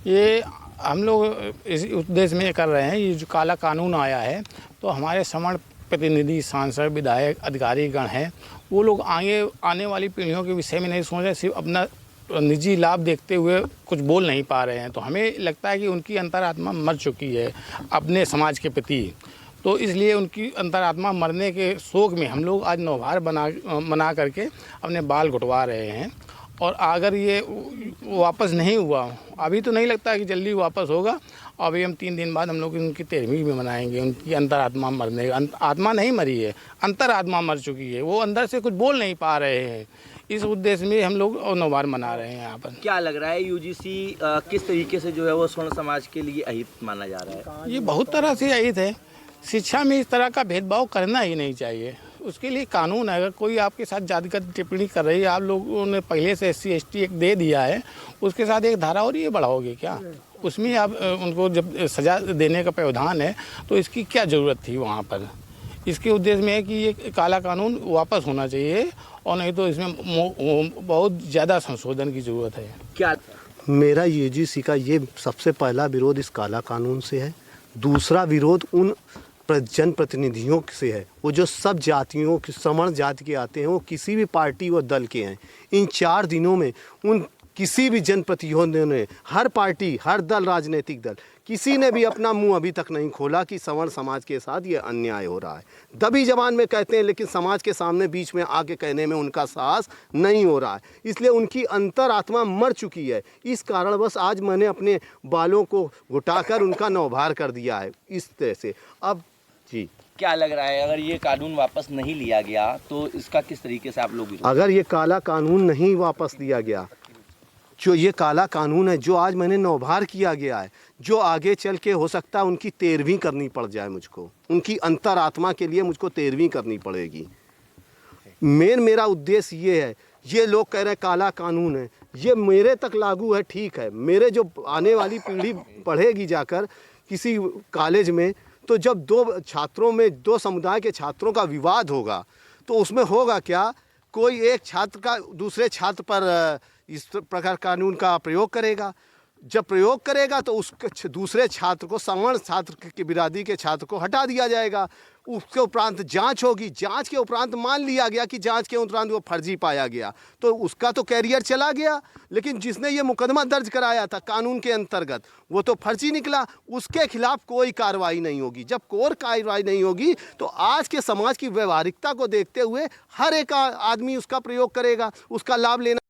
ये हम लोग इस उद्देश्य में कर रहे हैं। ये जो काला कानून आया है, तो हमारे सवर्ण प्रतिनिधि, सांसद, विधायक, अधिकारीगण हैं, वो लोग आगे आने वाली पीढ़ियों के विषय में नहीं सोच रहे, सिर्फ अपना निजी लाभ देखते हुए कुछ बोल नहीं पा रहे हैं। तो हमें लगता है कि उनकी अंतरात्मा मर चुकी है अपने समाज के प्रति। तो इसलिए उनकी अंतरात्मा मरने के शोक में हम लोग आज नौभार मना करके अपने बाल घुटवा रहे हैं। और अगर ये वापस नहीं हुआ, अभी तो नहीं लगता कि जल्दी वापस होगा। अभी हम 3 दिन बाद हम लोग उनकी 13वीं भी मनाएंगे। उनकी अंतरात्मा मरने, आत्मा नहीं मरी है, अंतरात्मा मर चुकी है। वो अंदर से कुछ बोल नहीं पा रहे हैं। इस उद्देश्य में हम लोग नौभार मना रहे हैं यहाँ पर। क्या लग रहा है यूजीसी किस तरीके से जो है वो स्वर्ण समाज के लिए अहित माना जा रहा है? ये बहुत तरह से अहित है। शिक्षा में इस तरह का भेदभाव करना ही नहीं चाहिए। उसके लिए कानून है। अगर कोई आपके साथ जातिगत टिप्पणी कर रही है, आप लोगों ने पहले से SC/ST एक दे दिया है, उसके साथ एक धारा और ये बढ़ाओगे क्या? उसमें आप उनको जब सज़ा देने का प्रावधान है, तो इसकी क्या ज़रूरत थी वहाँ पर? इसके उद्देश्य में है कि ये काला कानून वापस होना चाहिए, और नहीं तो इसमें बहुत ज़्यादा संशोधन की ज़रूरत है। क्या मेरा UGC का ये सबसे पहला विरोध इस काला कानून से है। दूसरा विरोध उन जनप्रतिनिधियों से है, वो जो सब जातियों की, सवर्ण जाति के आते हैं, वो किसी भी पार्टी व दल के हैं। इन 4 दिनों में उन किसी भी जनप्रतिनिधियों ने, हर पार्टी, हर दल, राजनीतिक दल, किसी ने भी अपना मुंह अभी तक नहीं खोला कि सवर्ण समाज के साथ ये अन्याय हो रहा है। दबी जबान में कहते हैं, लेकिन समाज के सामने बीच में आके कहने में उनका साहस नहीं हो रहा है। इसलिए उनकी अंतरात्मा मर चुकी है। इस कारणवश आज मैंने अपने बालों को घुटाकर उनका नौभार कर दिया है इस तरह से। अब जी, क्या लग रहा है, अगर ये कानून वापस नहीं लिया गया तो इसका किस तरीके से आप लोग? अगर ये काला कानून नहीं वापस लिया गया, जो ये काला कानून है, जो आज मैंने नौभार किया गया है, जो आगे चल के हो सकता है उनकी 13वीं करनी पड़ जाए मुझको, उनकी अंतरात्मा के लिए मुझको 13वीं करनी पड़ेगी। मेरा उद्देश्य ये है। ये लोग कह रहे हैं काला कानून है, ये मेरे तक लागू है, ठीक है। मेरे जो आने वाली पीढ़ी पढ़ेगी जाकर किसी कॉलेज में, तो जब 2 छात्रों में, 2 समुदाय के छात्रों का विवाद होगा, तो उसमें होगा क्या? कोई एक छात्र का दूसरे छात्र पर इस प्रकार कानून का प्रयोग करेगा। जब प्रयोग करेगा तो उसके दूसरे छात्र को, सवर्ण छात्र के बिरादरी के छात्र को हटा दिया जाएगा। उसके उपरांत जांच होगी। जांच के उपरांत मान लिया गया कि जांच के उपरांत वो फर्जी पाया गया, तो उसका तो कैरियर चला गया। लेकिन जिसने ये मुकदमा दर्ज कराया था कानून के अंतर्गत, वो तो फर्जी निकला। उसके खिलाफ कोई कार्रवाई नहीं होगी। जब कोई कार्रवाई नहीं होगी, तो आज के समाज की व्यवहारिकता को देखते हुए हर एक आदमी उसका प्रयोग करेगा, उसका लाभ लेना